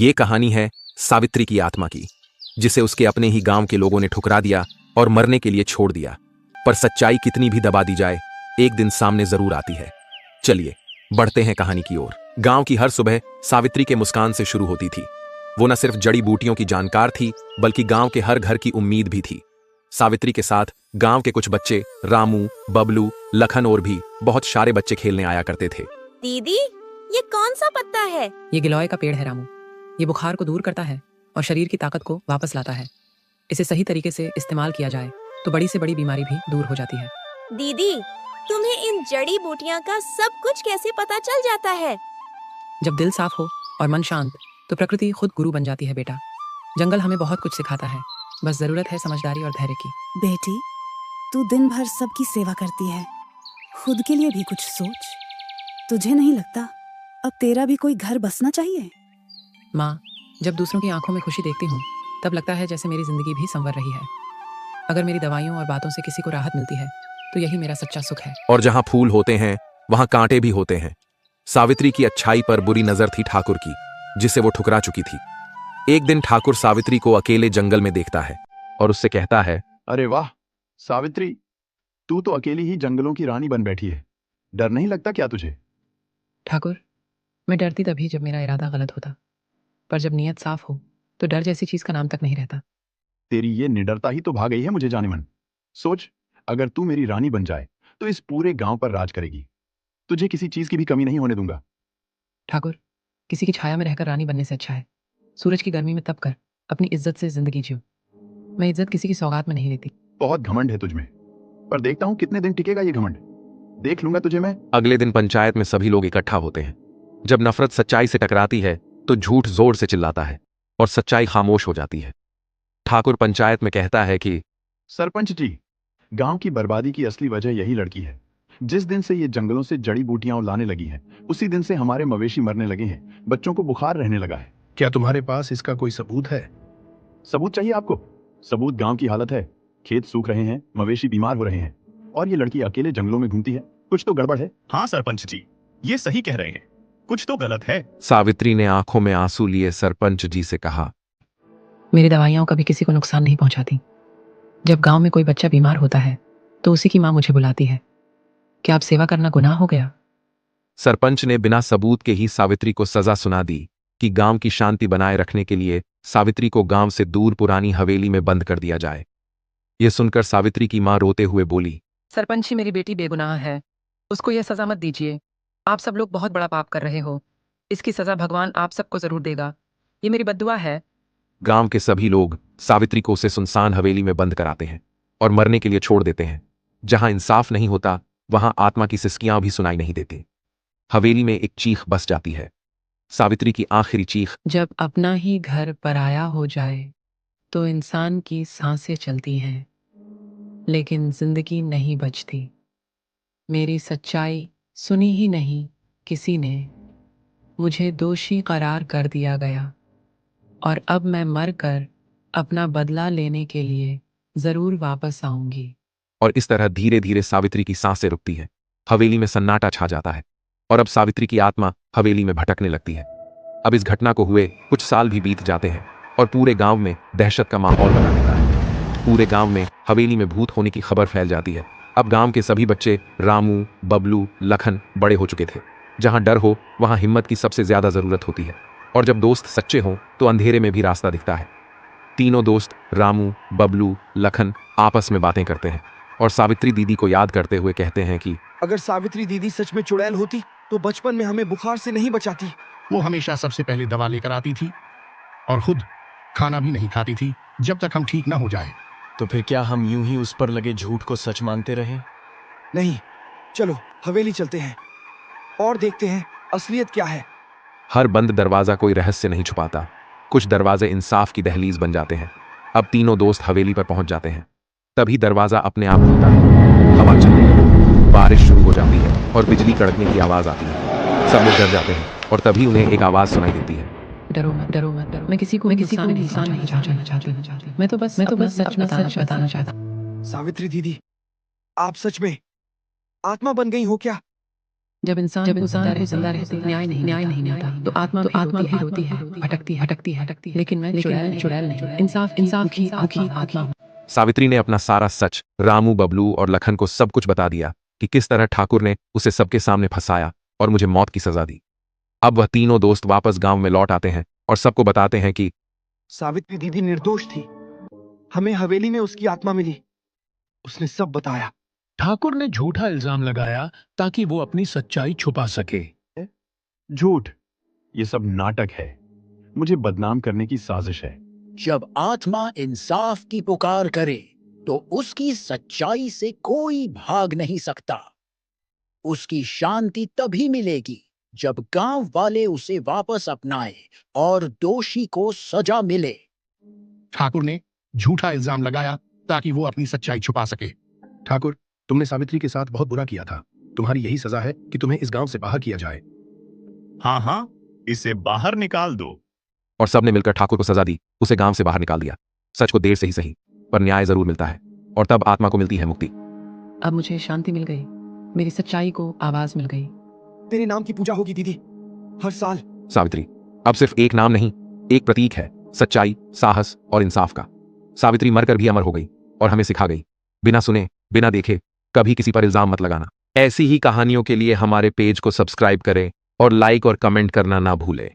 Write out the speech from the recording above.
ये कहानी है सावित्री की आत्मा की, जिसे उसके अपने ही गांव के लोगों ने ठुकरा दिया और मरने के लिए छोड़ दिया। पर सच्चाई कितनी भी दबा दी जाए, एक दिन सामने जरूर आती है। चलिए बढ़ते हैं कहानी की ओर। गांव की हर सुबह सावित्री के मुस्कान से शुरू होती थी। वो न सिर्फ जड़ी बूटियों की जानकार थी, बल्कि गांव के हर घर की उम्मीद भी थी। सावित्री के साथ गांव के कुछ बच्चे रामू, बबलू, लखन और भी बहुत सारे बच्चे खेलने आया करते थे। दीदी, ये कौन सा पत्ता है? ये गिलोय का पेड़ है रामू। ये बुखार को दूर करता है और शरीर की ताकत को वापस लाता है। इसे सही तरीके से इस्तेमाल किया जाए तो बड़ी से बड़ी बीमारी भी दूर हो जाती है। दीदी, तुम्हें इन जड़ी बूटियां का सब कुछ कैसे पता चल जाता है? जब दिल साफ हो और मन शांत तो प्रकृति खुद गुरु बन जाती है बेटा। जंगल हमें बहुत कुछ सिखाता है, बस जरूरत है समझदारी और धैर्य की। बेटी, तू दिन भर सबकी सेवा करती है, खुद के लिए भी कुछ सोच। तुझे नहीं लगता अब तेरा भी कोई घर बसना चाहिए? माँ, जब दूसरों की आंखों में खुशी देखती हूँ तब लगता है जैसे मेरी जिंदगी भी संवर रही है। अगर मेरी दवाइयों और बातों से किसी को राहत मिलती है तो यही मेरा सच्चा सुख है। और जहां फूल होते हैं वहां कांटे भी होते हैं। सावित्री की अच्छाई पर बुरी नजर थी ठाकुर की, जिसे वो ठुकरा चुकी थी। एक दिन ठाकुर सावित्री को अकेले जंगल में देखता है और उससे कहता है, अरे वाह सावित्री, तू तो अकेली ही जंगलों की रानी बन बैठी है। डर नहीं लगता क्या तुझे? ठाकुर, मैं डरती तभी जब मेरा इरादा गलत होता, पर जब नीयत साफ हो तो डर जैसी चीज का नाम तक नहीं रहता। तेरी ये निडरता ही तो भाग गई है मुझे जाने मन। सोच, अगर तू मेरी रानी बन जाए तो इस पूरे गांव पर राज करेगी। तुझे किसी चीज की भी कमी नहीं होने दूंगा। ठाकुर, किसी की छाया में रहकर रानी बनने से अच्छा है सूरज की गर्मी में तप कर अपनी इज्जत से जिंदगी जियो। मैं इज्जत किसी की सौगात में नहीं लेती। बहुत घमंड है तुझमें, पर देखता हूँ कितने दिन टिकेगा ये घमंड। देख लूंगा तुझे मैं। अगले दिन पंचायत में सभी लोग इकट्ठा होते हैं। जब नफरत सच्चाई से टकराती है तो झूठ जोर से चिल्लाता है और सच्चाई खामोश हो जाती है। ठाकुर पंचायत में कहता है कि सरपंच जी, गांव की बर्बादी की असली वजह यही लड़की है। जिस दिन से ये जंगलों से जड़ी बूटियां लाने लगी है, उसी दिन से हमारे मवेशी मरने लगे हैं, बच्चों को बुखार रहने लगा है। क्या तुम्हारे पास इसका कोई सबूत है? सबूत चाहिए आपको? सबूत गांव की हालत है। खेत सूख रहे हैं, मवेशी बीमार हो रहे हैं, और ये लड़की अकेले जंगलों में घूमती है। कुछ तो गड़बड़ है। हाँ सरपंच जी, ये सही कह रहे हैं, कुछ तो गलत है। सावित्री ने आंखों में आंसू लिए सरपंच जी से कहा, मेरी दवाइयाँ कभी किसी को नुकसान नहीं पहुंचाती। जब गांव में कोई बच्चा बीमार होता है तो उसी की माँ मुझे बुलाती है। क्या अब सेवा करना गुनाह हो गया? सरपंच ने बिना सबूत के ही सावित्री को सजा सुना दी कि गांव की शांति बनाए रखने के लिए सावित्री को गांव से दूर पुरानी हवेली में बंद कर दिया जाए। यह सुनकर सावित्री की मां रोते हुए बोली, सरपंच जी, मेरी बेटी बेगुनाह है, उसको यह सजा मत दीजिए। आप सब लोग बहुत बड़ा पाप कर रहे हो, इसकी सजा भगवान आप सबको जरूर देगा। ये मेरी बद्दुआ है। गांव के सभी लोग सावित्री को उसे सुनसान हवेली में बंद कराते हैं और मरने के लिए छोड़ देते हैं। जहां इंसाफ नहीं होता वहां आत्मा की सिसकियां भी सुनाई नहीं देती। हवेली में एक चीख बस जाती है, सावित्री की आखिरी चीख। जब अपना ही घर पराया हो जाए तो इंसान की सांसें चलती हैं, लेकिन जिंदगी नहीं बचती। मेरी सच्चाई सुनी ही नहीं किसी ने, मुझे दोषी करार कर दिया गया और अब मैं मर कर अपना बदला लेने के लिए जरूर वापस आऊंगी। और इस तरह धीरे धीरे सावित्री की सांसें रुकती है। हवेली में सन्नाटा छा जाता है और अब सावित्री की आत्मा हवेली में भटकने लगती है। अब इस घटना को हुए कुछ साल भी बीत जाते हैं और पूरे गांव में दहशत का माहौल बना रहता है। पूरे गांव में हवेली में भूत होने की खबर फैल जाती है। अब गांव के सभी बच्चे रामू, बबलू, लखन बड़े हो चुके थे। जहां डर हो वहां हिम्मत की सबसे ज्यादा जरूरत होती है, और जब दोस्त सच्चे हों तो अंधेरे में भी रास्ता दिखता है। तीनों दोस्त रामू, बबलू, लखन आपस में बातें करते हैं और सावित्री दीदी को याद करते हुए कहते हैं कि अगर सावित्री दीदी सच में चुड़ैल होती तो बचपन में हमें बुखार से नहीं बचाती। वो हमेशा सबसे पहले दवा लेकर आती थी और खुद खाना भी नहीं खाती थी जब तक हम ठीक ना हो जाए। तो फिर क्या हम यूं ही उस पर लगे झूठ को सच मानते रहे? नहीं, चलो हवेली चलते हैं और देखते हैं असलियत क्या है। हर बंद दरवाजा कोई रहस्य नहीं छुपाता। कुछ दरवाजे इंसाफ की दहलीज बन जाते हैं। अब तीनों दोस्त हवेली पर पहुंच जाते हैं। तभी दरवाजा अपने आप खुलता है। हवा चलने लगती, बारिश शुरू हो जाती है और बिजली कड़कने की आवाज आती है। सब लोग डर जाते हैं और तभी उन्हें एक आवाज सुनाई देती है, डरो मत, डरो मत, डरो। मैं किसी को नुकसान नहीं चाहती। मैं तो बस सच बताना चाहता। सावित्री दीदी, आप सच में आत्मा बन गई हो क्या? जब इंसान जिंदा रहते न्याय नहीं मिलता तो आत्मा भी रोती है भटकती है लेकिन मैं चुड़ैल नहीं इंसाफ भूखी आत्मा हूँ। सावित्री ने अपना सारा सच रामू, बबलू और लखन को सब कुछ बता दिया कि किस तरह ठाकुर ने उसे सबके सामने फंसाया और मुझे मौत की सजा दी। अब वह तीनों दोस्त वापस गांव में लौट आते हैं और सबको बताते हैं कि सावित्री दीदी निर्दोष थी, हमें हवेली में उसकी आत्मा मिली, उसने सब बताया। ठाकुर ने झूठा इल्जाम लगाया ताकि वो अपनी सच्चाई छुपा सके। झूठ, ये सब नाटक है, मुझे बदनाम करने की साजिश है। जब आत्मा इंसाफ की पुकार करे तो उसकी सच्चाई से कोई भाग नहीं सकता। उसकी शांति तभी मिलेगी जब गांव वाले उसे वापस अपनाएं और दोषी को सजा मिले। ठाकुर ने झूठा इल्जाम लगाया ताकि वो अपनी सच्चाई छुपा सके। ठाकुर, तुमने सावित्री के साथ बहुत बुरा किया था। तुम्हारी यही सजा है कि तुम्हें इस गांव से बाहर किया जाए। हाँ, इसे बाहर निकाल दो। और सबने मिलकर ठाकुर को सजा दी, उसे गांव से बाहर निकाल दिया। सच को देर से ही सही पर न्याय जरूर मिलता है और तब आत्मा को मिलती है मुक्ति। अब मुझे शांति मिल गई, मेरी सच्चाई को आवाज मिल गई। तेरे नाम की पूजा होगी दीदी, हर साल। सावित्री अब सिर्फ एक नाम नहीं, एक प्रतीक है सच्चाई, साहस और इंसाफ का। सावित्री मरकर भी अमर हो गई और हमें सिखा गई, बिना सुने बिना देखे कभी किसी पर इल्जाम मत लगाना। ऐसी ही कहानियों के लिए हमारे पेज को सब्सक्राइब करें और लाइक और कमेंट करना ना भूलें।